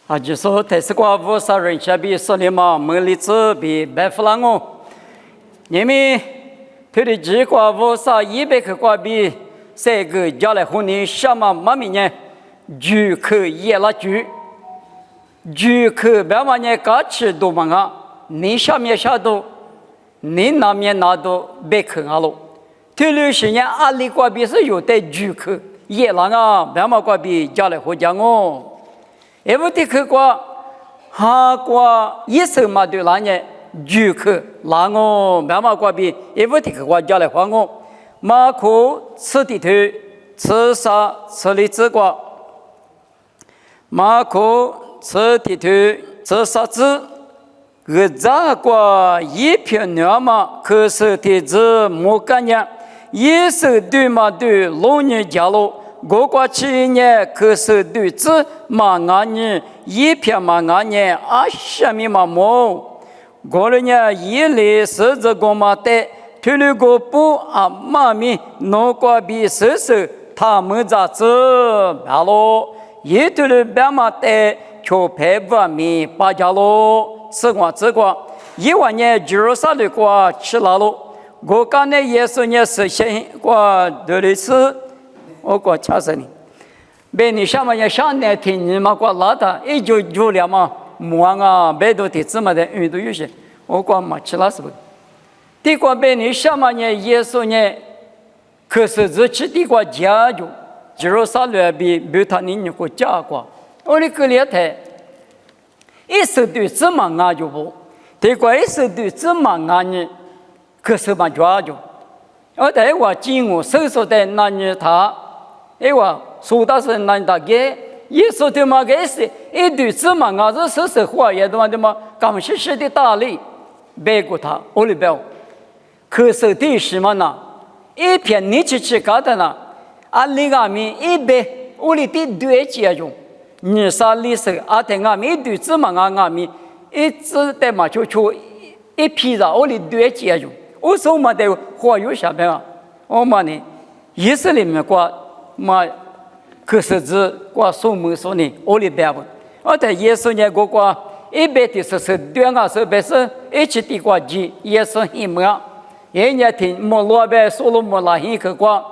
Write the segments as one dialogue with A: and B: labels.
A: 啊，就说台斯瓜乌萨人下比说的嘛，门里子比白弗朗哦，因为他的几瓜乌萨100克瓜比3个加来和你什么妈咪呢？10克也拉10克白嘛呢？嘎吃多嘛啊？你下面下多，你那面拿多100克啊喽。他的是呢，阿里瓜比是有的10克也拉啊，白嘛瓜比加来和讲哦。因为这个瓜，哈瓜一手嘛对啦呢，10克啦哦，白嘛瓜比，因为这个瓜加来还哦，马可吃地头，吃啥吃荔枝瓜，马可吃地头，吃啥子？个咋瓜一片鸟嘛，可是的子没干呀，一手对嘛对，龙年家喽。我过去年可是对子嘛俺呢，一片嘛俺呢，啊什么嘛没，过了呢一类十字工嘛的，推了个布啊妈咪弄过比手手，他们咋子罢咯？一推了白嘛的，就陪我们把家咯，吃光，一万年就是啥的过吃了咯，我刚才也是呢实现过对的是。我过掐死你，别你什么也想难听，你嘛过拉他，一就了嘛，忙啊，别都得这么的运动有些，我过嘛吃了是不？地瓜别你什么呢？耶稣呢？可是只吃地瓜家就，就是啥来比他你过家瓜，我的个厉害，一手对这么啊就不，地瓜一手对这么啊呢，可是嘛抓就，我在我经我手手的那呢他。哎哇，说的是难大概，耶稣对嘛个是一对子嘛，俺是说话也对嘛对嘛，刚实施的道理，别过他，我里边，可是的是嘛呢？一片你去吃干的呢，啊，你俺们一边我里的对接用，你啥历史啊？在俺们一对子嘛，俺们一直在嘛就一批着我里对接用，我说嘛的话有啥办法？我嘛呢，意思里面过。嘛，可是指过说门说呢，我里边问，我在耶稣呢个过100的是对啊，是不是一起的过几耶稣一么？人家听莫罗贝说了莫拉一个过，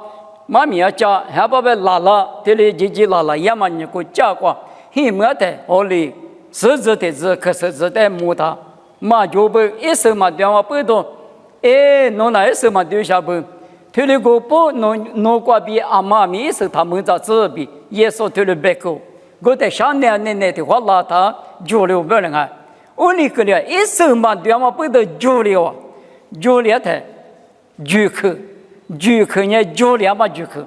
A: 妈咪要讲，还把贝拉拉，这里几拉拉，要么你给讲过，一么的我里是指的是可是指的木他，嘛就不一手嘛电话不动，哎，弄那一手嘛丢下不。推了个布，弄过比阿妈咪是他们在这边，也说推了别个，我在上年奶的话拉他交流不能啊，我那个了，一手嘛对嘛不得交流啊，交流的10克呢交流嘛10克，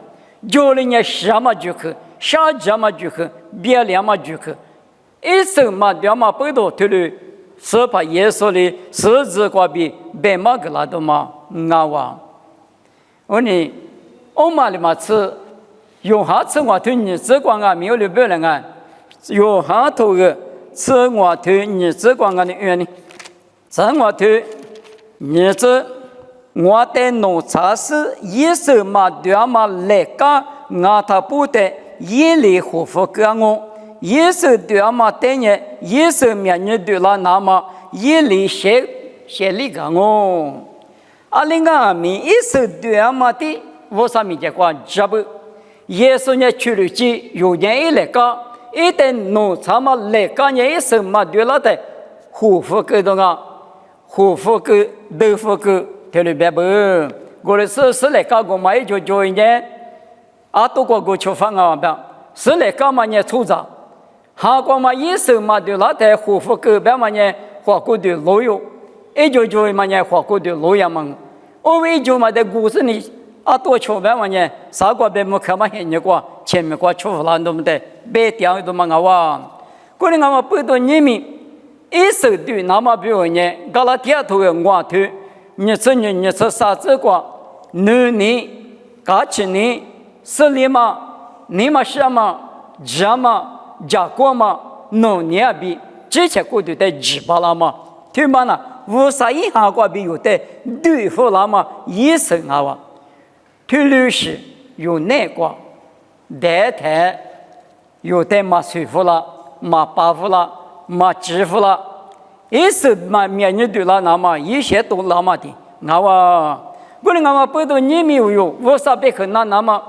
A: 交流呢什么10克，啥什么10克，别两嘛10克，一手嘛对嘛不得推了，是把耶稣的十字过比白马个拉的嘛俺哇。我呢，我妈的嘛吃，用哈吃我头你只管俺没有的不能啊，用哈头个吃我头你只管俺的原呢，吃我头你只我的农茶是一手嘛对嘛来干，俺他不得一类护肤给我，一手对嘛对呢，一手面你对了那么一类写里给我。阿里个米一手对嘛的，我上面讲过，这不，耶稣呢去了几，有人一来讲，一旦农场嘛来讲呢一手嘛对了的，护肤给的啊，护肤给豆腐给，对了别不，我的是来讲我嘛也就一年，啊都过去饭啊别，是来讲嘛呢出账，韩国嘛一手嘛对了的护肤给别嘛呢，花过的老有。一就嘛呢，花过的路样嘛，我一就嘛的故事呢，啊多出来嘛呢，啥个别没看嘛现你过，前面过出来都没得，别掉都嘛我哇，过年我不到你们，一手对那么比如呢，搞了第二头的我头，你吃啥子过，你，搞起你，是你嘛，你嘛什么，什么，加过嘛，农年比，之前过的在200了嘛，对嘛呢？无啥一下过比有的对付那么一生啊哇，推律师有那个，代台有的嘛舒服了，嘛巴夫了，嘛支付了，一是嘛面你对了那么一些都那么的，不能我不都你没有，我啥别可那么，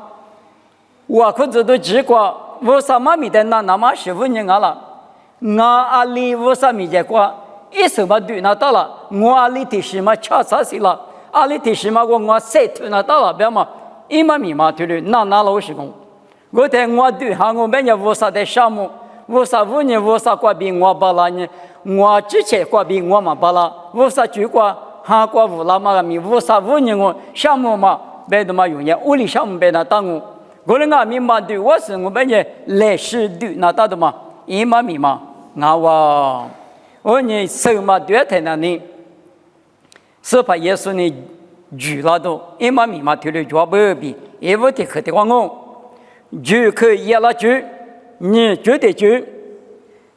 A: 我可知道结果，我啥嘛没得那么是问你了，我阿里我啥没结果，一是嘛对那到了，我阿里的什么恰啥事了，阿里的什么我谁对那到了，别嘛，一嘛没嘛对了，那老是讲，我在我对哈我们家我啥的项目。我啥五年，我啥过比我巴拉呢？我之前过比我嘛巴拉，我啥就过韩国乌拉嘛个米，我啥五年我项目嘛别的嘛用呢，物理项目别那当我人家米嘛对我是我们呢来时对那打的嘛，一嘛米嘛，我呢手嘛对在那里，是把耶稣呢举了都，一嘛米嘛对了抓不比，一不的可的话举可以了举。你绝对就，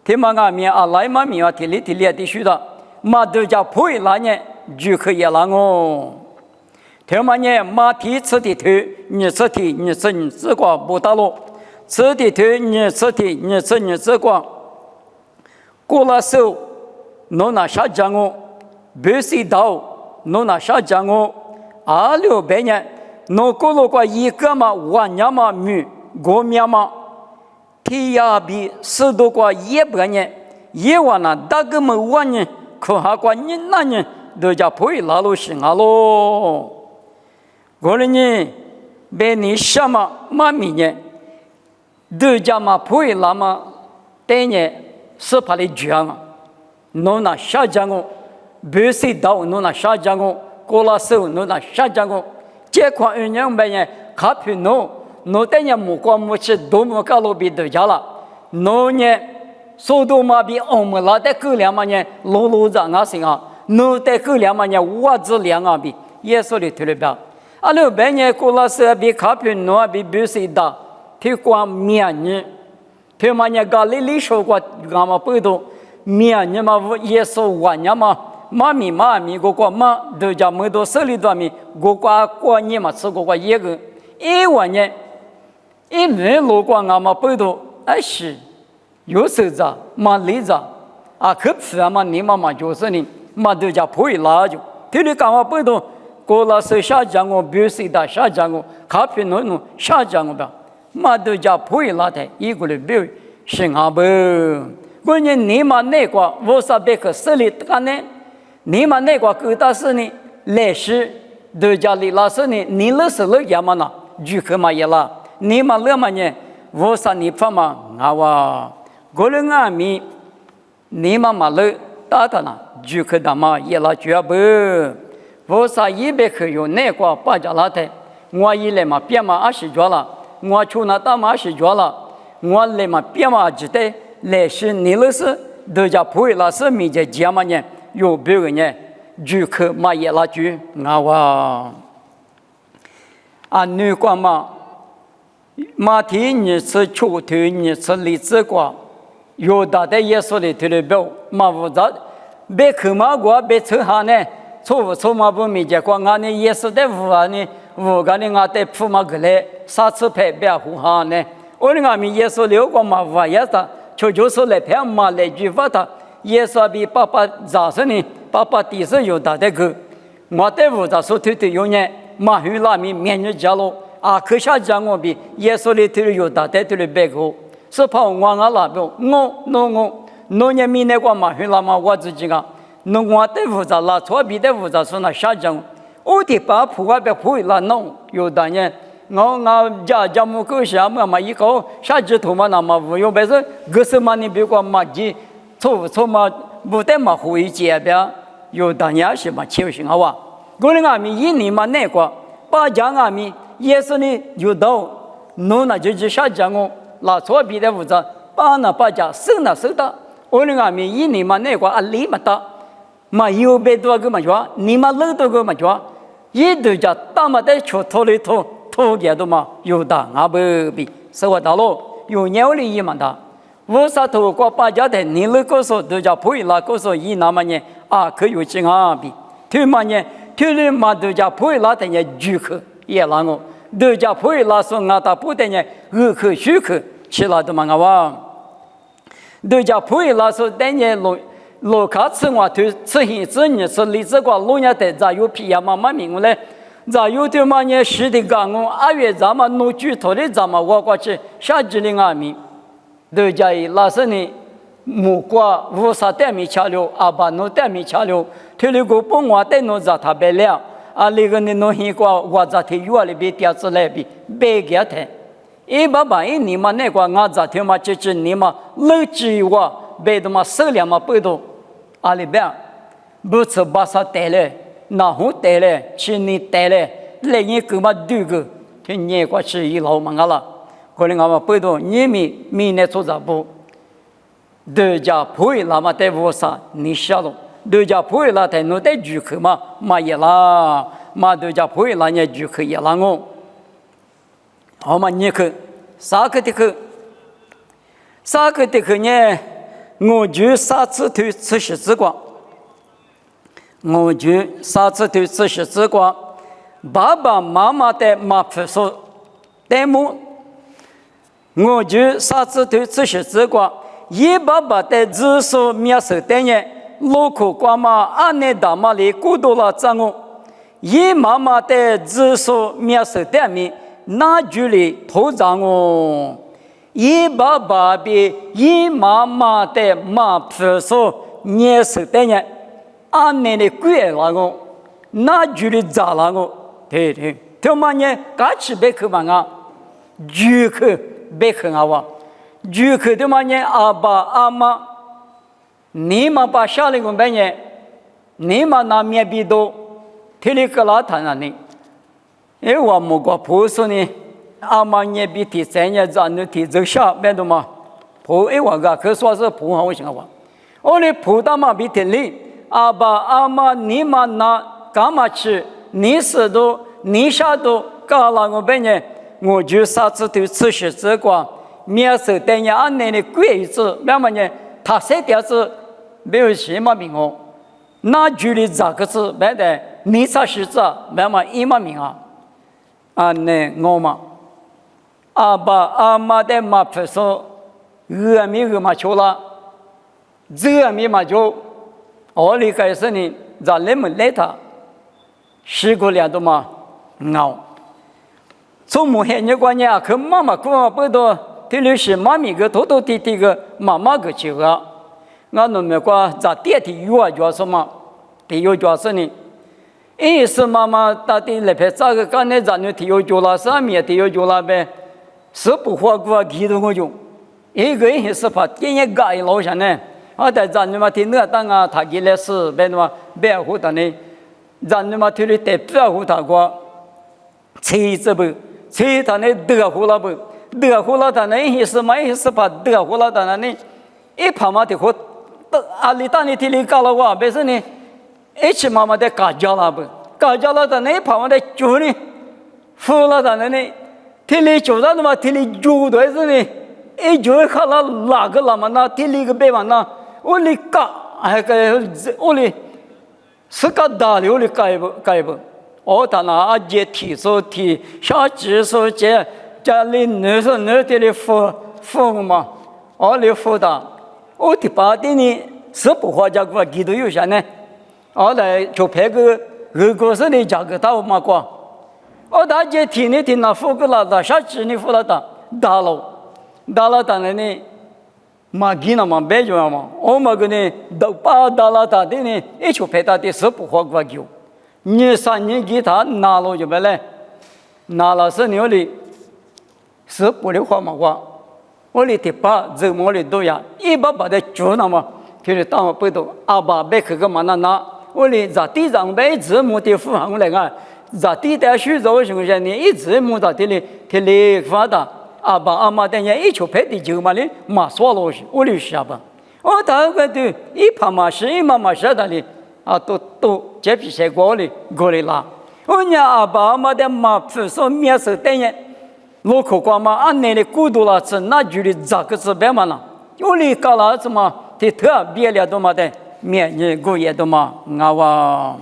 A: 他妈俺们啊来嘛米啊，体力的说的，嘛都叫破烂呢，就可以了哦。他妈呢，嘛提吃的头，你吃的，你吃过不打了，吃的头，你吃的，你吃过，过了手，侬那啥讲哦，不是刀，侬那啥讲哦，600年，侬过了过一个嘛，万年嘛米，5年嘛。天涯比10多过100年，一万那大个么万年，可还过你那年都叫破拉路行啊喽。我人呢，被你什么嘛米呢？都叫嘛破拉嘛，对呢是怕你讲啊，侬那啥讲哦，不是刀侬那啥讲哦，过了手侬那啥讲哦，这块人家没呢，卡皮侬。侬等下目光目去多么高路比得家了，侬呢速度嘛比我们拉的够两嘛呢，路上啊行啊，侬的够两嘛呢，我质量啊比耶稣的推了表，600年过了是比卡平侬比比谁大，推光面呢，推嘛呢家里说过俺们不懂面呢嘛耶稣玩呢嘛。妈咪个妈都叫没多手里多米，过年嘛吃过一个，1万年。一年路过俺们北头，是有时子嘛离子啊，可吃啊嘛你嘛就是你嘛都叫破拉就，这里干嘛北头过了是下降我，比如谁的下降我，咖啡弄下降我吧，嘛都叫破拉的，一个人表是阿不，我你嘛那个我啥别个手里干呢？你嘛那个勾搭是呢，来时都叫你老师呢，你老师了也嘛呢，就可嘛也啦。你嘛乐嘛呢？我说你怕嘛？个人阿米，你嘛乐打他呢？就可他嘛也拉绝不？我说100克有那个八家拉的，我一来嘛变嘛20角了，我出那大嘛20角了，我来嘛变嘛记得来时你老师都叫不会老师面前讲嘛呢？有别个呢？就可嘛也拉绝女官嘛。马蹄你吃秋头，你吃荔枝瓜，有大的耶稣的推了表，马无杂，别口马瓜别吃哈呢，错嘛不没结果，俺呢耶稣的无啊呢，无个呢俺的铺马个来，啥次拍别胡哈呢？我呢俺们耶稣留过嘛无也是，就是来拍马来句话他，耶稣比爸爸咋说呢？爸爸第是有大的个，我的无杂说推有呢，马去拉米面日家喽。可下讲我比耶稣的推有大带推的背后，是怕我那边我也没那个嘛，去那么我自己个，我的负责拉错别的负责是那下讲，我的把铺外边铺了弄有的人，我家母狗下嘛一个下几头嘛那么无用，但是可是嘛你别个嘛几错嘛不得嘛会接边，有的人是嘛求行好吧，我的俺们一年嘛那个把讲俺们。耶稣呢有道，侬那就下讲我拿错别的负责，把那把家收的，我那俺们一年嘛那个里嘛大，嘛有别多个嘛说，你嘛老多个嘛说，一都叫大嘛的出脱里脱给的嘛有的不比，是我到了有鸟里一嘛的，我啥头过把家的你那个说都叫不会那个说一那么呢可有劲比，对嘛呢，对了嘛都叫不会那的呢聚合也让我。都叫不会拉说俺打不得呢，2口10口起来的嘛对家不会拉说等年路卡吃我推吃现吃你吃荔枝瓜路亚的咋有皮呀妈妈明嘞，咋有的嘛呢是的讲我2月咱们弄举头的咱们我过去下季的阿米，对家伊拉说呢。木瓜无啥带米吃了，阿爸侬带米吃了，推了个帮我带侬在他白了，那个呢侬西瓜我在他院里边点子来比白给他，一爸爸你嘛那个我在他嘛就是你嘛老几我白的嘛手两嘛背到，阿里边不吃把啥带来，那红带来，去你带来，来一个嘛2个，就你过去一老嘛了，可能我们背到你明年做啥不？对家不会那么带我啥，你晓得？对家不会那带侬带住口嘛，嘛也啦，嘛对家不会那你住口也啦我。好嘛，你口啥个的口？啥个的口呢？我就3次头吃10次瓜，我就3次头吃10次瓜。爸爸妈妈的马夫说带么？我就3次头吃10次瓜。一爸爸的子孙灭手的人，路口瓜嘛，阿内大妈里孤独了怎我？一妈妈的子孙灭手的人，那距离头长我？一爸爸比一妈妈的马夫说灭手的人，阿内的鬼了我，那距离咋了我？对对，他妈呢，嘎起别去嘛啊，就去别去啊哇。就可的嘛呢，阿爸阿妈，你嘛把下来个半年，你嘛拿面比多，提里个拉谈啊你，我们个婆说呢，阿妈也比提3年咱们提走下半多嘛，婆我个可说是婆好行啊，我的婆大嘛比提里，阿爸阿妈你嘛拿干嘛去，你是都你下都搞了个半年，我就3次都吃10次瓜。面手等下安内的鬼子，那么呢，他3点子没有什么名哦，那距离这个字没得，你啥时子，那么一么名啊？安内我嘛，阿爸阿妈的马不说，阿弥阿妈求了，这阿弥嘛就，我理解是呢，咱那么来他，10个2度嘛，熬，从某些人观念，可妈妈跟我不多。这里是妈咪个头头地地个妈妈个去个，俺们那个在电梯有啊，叫什么？体育教室呢？一是妈妈到底那边咋个干那咱们体育教了，上面体育教了呗，是不花过几多个用？一个也是怕天天改老乡呢，我在咱们嘛听那当啊，他给来是别嘛别胡的呢，咱们嘛听里得别胡他过，车子不，车他那得胡了不？得胡了的呢，也是嘛，也是把得胡了的呢，一旁嘛的胡，阿里当你提里搞了哇，别是呢，一起妈妈的搞焦了不？搞焦了的呢，一旁嘛的酒呢，服了的呢，提里酒上的嘛，提里酒的是呢，一酒喝了哪个了嘛？那提里个别嘛那，我里搞还个我里是个大流里改不？我他那阿姐提手提，小姐手姐。家里女生女的里付嘛，我里付的，我的爸的呢是不花家个几多有钱呢？我来就拍个个是的价格大嘛过，我大姐听你听那付个了的，下次你付了的，大了当然呢，嘛给那嘛白就嘛，我嘛个呢都把大了的呢，一就拍他的是不花个酒，你3年给他拿了就没来，拿了是牛的。是不的话嘛话，我里的爸这么里都呀，一把把的酒那么，就是当我背到阿爸别去个嘛那，我里在地上被字母的符号来个，在地带许多情况下呢，一直母到地里发达，阿爸阿妈等下一出拍的酒嘛哩，马说了我里下吧，我大概都一旁嘛是一妈妈是的哩，啊都这批些过里啦，我家阿爸阿妈的马不说面色等下。路口瓜嘛，俺那里孤独了，是那距离咋个是别嘛了？有里搞了什么？的特别了多嘛的，面也过也多嘛，啊哇！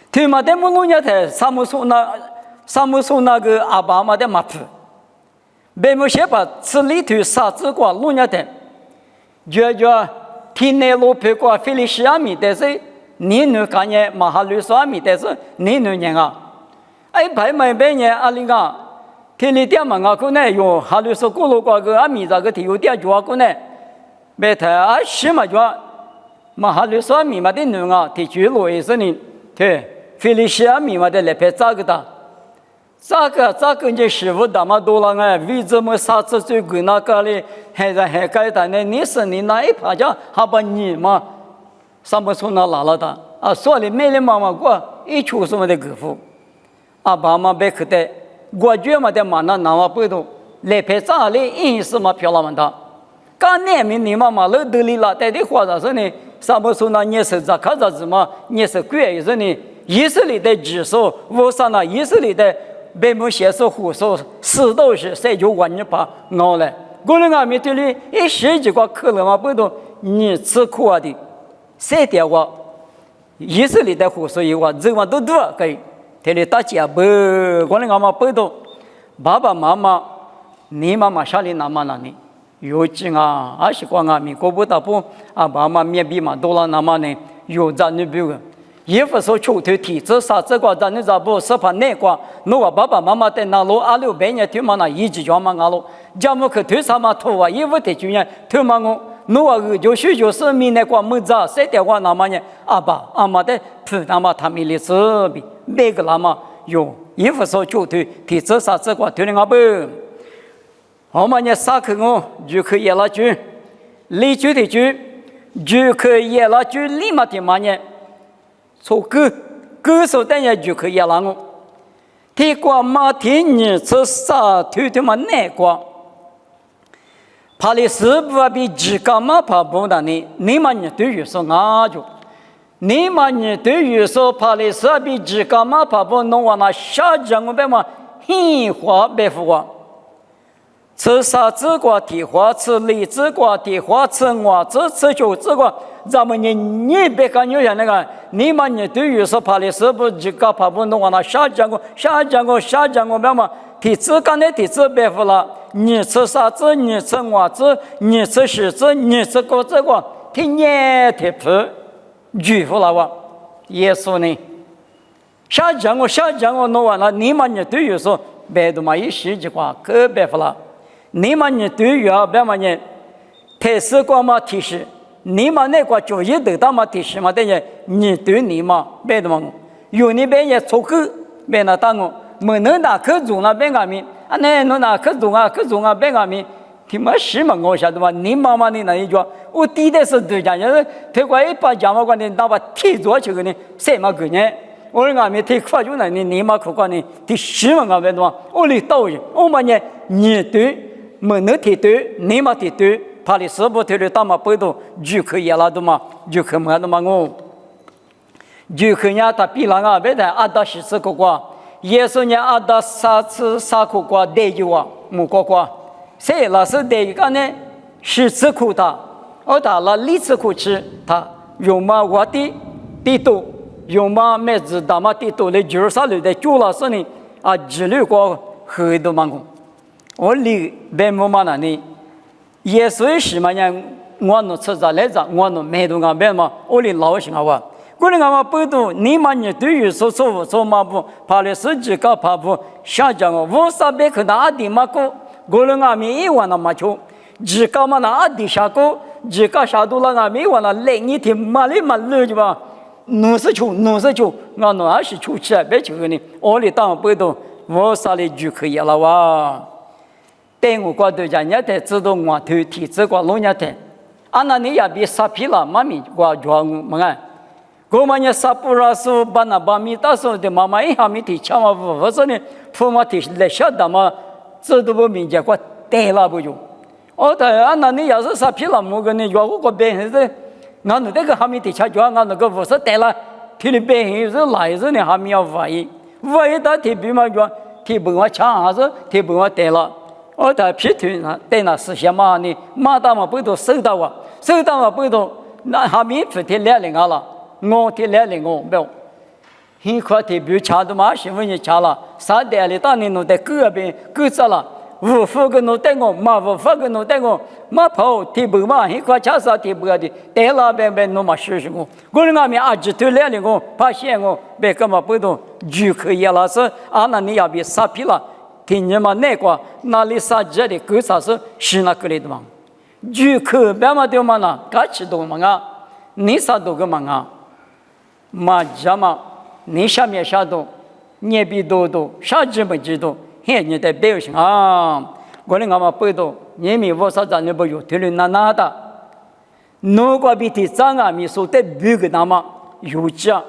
A: 他妈的木弄呀的，萨姆苏那个阿爸妈的马夫，别么些把吃里头啥子瓜弄呀的，觉着天内路陪过菲利西亚米的是你女看见马哈律索米的是你女人啊，哎排买白年阿里个天里点嘛啊可能有哈律索过路过个阿米这个体有点主可能白台啊什么着马哈律索米嘛的女啊提举路也是你对菲利西亚米嘛的来陪这个的。这个你师傅那么多了哎，为什么上次最贵那个嘞？还该的呢？你是你那一趴家还把你嘛？上不从那拿了的啊？所以没人妈妈过一出什么的功夫，啊爸妈别去的，我觉嘛的嘛那哪么不懂？来拍照嘞，硬是嘛漂亮嘛的。刚年明你妈妈老得里了，在的话的是呢，上不从那你是咋看着子嘛？你是贵也是呢？以色列的指数，我上那以色列的。别没写手胡手，死都是谁就往你把熬来。过了俺们这里一十几个可能嘛不懂，你吃苦的，谁的话，以色列的胡手以外，这嘛都多可以。这里大家不，过了俺们不懂，爸爸妈妈，你妈妈家里那么那里，有劲啊，还是光俺们过不到不啊，爸妈面比嘛多了那么呢，有咱女朋友。衣服说出头体质啥这个咱你咋不是怕那个？我爸爸妈妈在那路阿六百年头嘛那一直叫嘛阿路，家母去头上嘛头啊，衣服的主人头嘛我就许就是米那个么子谁的话那么呢？阿爸阿妈的头那么他们的子比那个那么有衣服说出头体质啥这个头的阿不，我们呢啥去我就可以了句，离句的句就可以了句立马的嘛呢？从歌手等下就可以了我，听过马天你吃啥头嘛那个，怕你是不比几个嘛怕不的呢？你们你对于说俺就，你们你对于说怕你是比几个嘛怕不弄完那下降我别嘛鲜花别付我，吃啥子个地花吃荔枝个地花吃我吃酒这个。咱们你别看有些那个，你们你对于说怕的是不几个怕不弄完了下降过别嘛，体质刚才体质别服了，你吃啥子？你吃我子？你吃柿子？你吃果子个？听你贴谱，举服了我，耶稣呢？下降过弄完了，你们你对于说别的嘛一十几个可别服了，你们你对于啊别嘛你，特斯光嘛提示。你们那个就业得到嘛提示嘛等于你对你嘛别的嘛，有你别也出去别那当我，没能拿去做那别个面，啊那能拿去做啊别个面，听嘛是嘛我晓得嘛，你妈妈你那一句，我第的是对讲，就是推过一把讲嘛关你哪怕提做去个呢，谁嘛个呢？我俺们提快就那你妈可关呢，提是嘛俺别的嘛，我里到人，我们呢你对没能提对，你嘛提对。怕你是不推的大马背头就可以了的嘛，就可么的嘛我，就可人他比那个别的阿达十四个瓜，耶稣呢阿达三个瓜得一哇，木瓜，谁老是得一个呢？10苦他，我打了2次苦吃他，用嘛我的地多，用嘛妹子大嘛地多的就是啥类的，主要是呢啊治疗过黑的嘛我离别么嘛那呢？耶稣是嘛样？我能吃着来着，我能买到俺别嘛，我的老心啊哇！过来俺们不读，你们你对于说嘛不，怕的是几个怕不，想讲我我啥别去哪地嘛过，过来俺们一晚那么久，几个嘛那地下过，几个下到了俺们一晚那累一天嘛累去吧，弄死球，俺弄还是球起来别球呢，我的当不读，我啥的就可以了哇！对我过对家人家知道我头体质过老人家，啊那你也别杀皮了，妈咪过叫我们啊，我们也杀不了手，把那把米打手的妈妈一下米提抢嘛不，我说呢，父母提来晓得嘛，知道不明显过对了不就？哦对啊，那你要是杀皮了，我跟你叫我个别人是，俺那个哈米提抢叫俺那个不是对了，提的别人是来是呢哈米要怀疑他提比嘛叫提不我抢还是提不我对了。我在批评他，对那事情嘛呢，马到嘛不都收到嘛不都，那还没不提2零了，我提2零没有，很快提比抢的嘛，新闻也抢了，3代里当年弄在各边各着了，无法个侬带我，嘛无法个侬带我，嘛跑提不嘛，一块钱啥提不个的，带了别侬嘛学习我，我人家面阿吉推来了我，发现我别个嘛不懂，就可以了是，阿那你要别傻皮了，听你嘛那个哪里啥这的，够啥是是那个里的嘛，就可别嘛对嘛那，嘎起多嘛啊，你啥多个嘛啊，嘛家嘛，你下面啥多，你比多多，啥知不知道？嘿，你在表现啊！我们阿妈背到，你们我啥子你不有？对了，那的，如果比第三个米说的别个那么有价，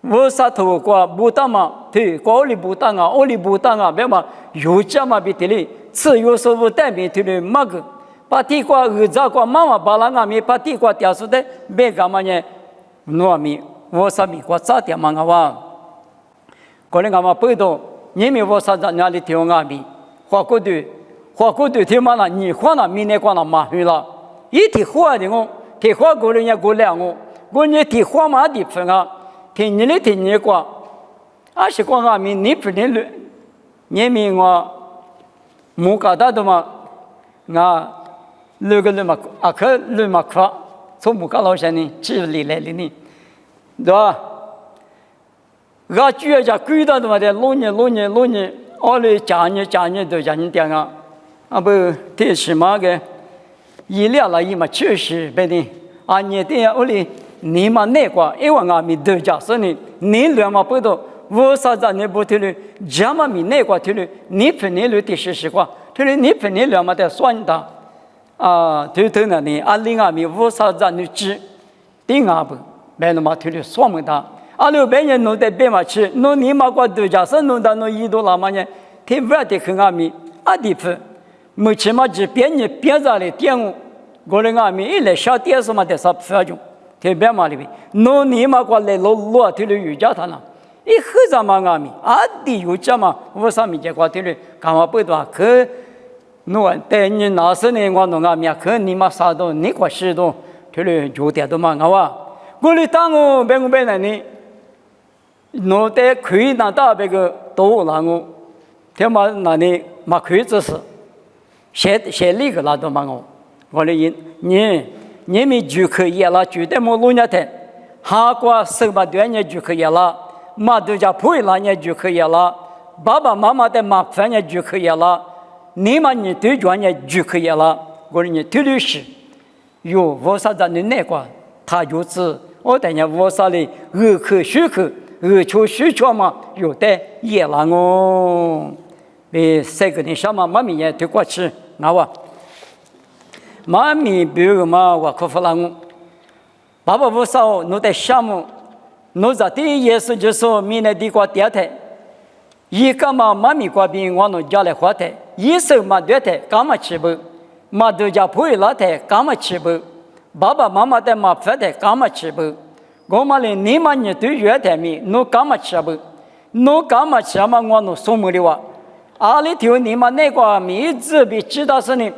A: 我啥头过不当嘛？对，高里不当啊，奥里不当啊，别嘛有价嘛比的哩，只有说不代表对了么个？把地瓜儿子瓜妈妈把那个米把地瓜掉出的，别个嘛呢？糯米我啥米瓜咋点嘛个哇？我们阿妈背到。你们我啥子哪里听我米？花果豆听嘛了，你花了，明年花了马去了。一提花的我，提花过人家过两我你提花嘛的分啊，听你瓜，还是光阿米你不能乱，你们我木疙瘩的嘛，啊，那个嘛啊可那嘛快，从木疙瘩上呢，几里来的呢，对吧？我主要家贵的嘛的，老年，后来家年都家年点啊，啊不，这起码个医疗了，嘛确实别的，啊你这样屋里你嘛那个，因为俺们都家说呢，你两嘛不多，我啥子你不听了，家嘛咪那个听了，你分你了的是话，听了你分你两嘛得算的，啊，对那呢，啊另外咪我啥子你知，第二步，别那么听了算么的。阿六别人弄得别嘛去，弄你嘛过度假是弄到弄一多那么呢，听不得很阿米阿地方，目前嘛只别人别在的点我的阿米一来小电视嘛得啥不发用，听别嘛里边，弄你嘛过来落听了瑜伽他那，一黑着嘛阿米阿地瑜伽嘛，我上面结果听了干嘛不多可，弄带你那时呢我弄阿米可你嘛啥都你过许多，听了就点都嘛我的当我别人呢。弄得可以拿到那个多那个，他妈那里嘛可以只是，写那个那都嘛我的你们就可以了，绝对没弄人的，韩国手把对人就可以了，马都家配那人就可以了，爸爸妈妈的麻烦人就可以了，你们你对专业就可以了，我的你对律师，有我啥子你那个，他就是我等下我啥的二科学科。求需求嘛，有的也了哦。这个你什么妈咪也对过去，那我妈咪比如嘛，我可不了我。爸爸不少，弄得项目，弄在第一是就说明年的过第台，一个嘛妈咪过边我弄家来花台，一手嘛对台干嘛吃不？嘛都家不会拉台干嘛吃不？爸爸妈妈的嘛发台干嘛吃不？我们嘞，你们呢对月台米，侬干嘛吃不？侬干嘛吃嘛？我侬送么的话，阿里头你们那个米子比知道是呢，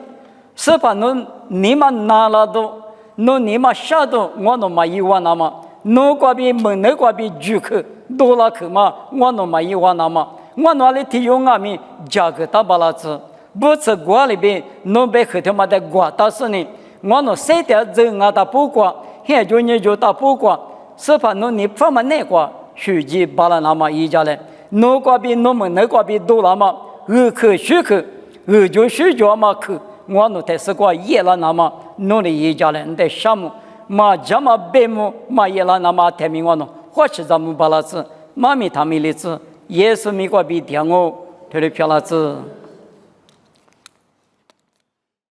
A: 是把侬你们拿了都，侬你们下都我侬嘛一万那么，侬个比门那个比住客多了去嘛，我侬嘛一万那么，我侬里头用阿米价格大把了子，不是国里边侬被后头嘛的国，但是呢，我侬谁的人啊打不过，现就你就打不过。是把侬你方嘛那个手机把了那么一家嘞，侬个比侬们那个比多了嘛，二科学科，二就学校嘛课，我侬才是个也了那么侬的一家嘞，你得项目嘛这么白目嘛也了那么台面我侬，或是咱们把那子，妈咪他们的子，也是美国比点我，他的票那子。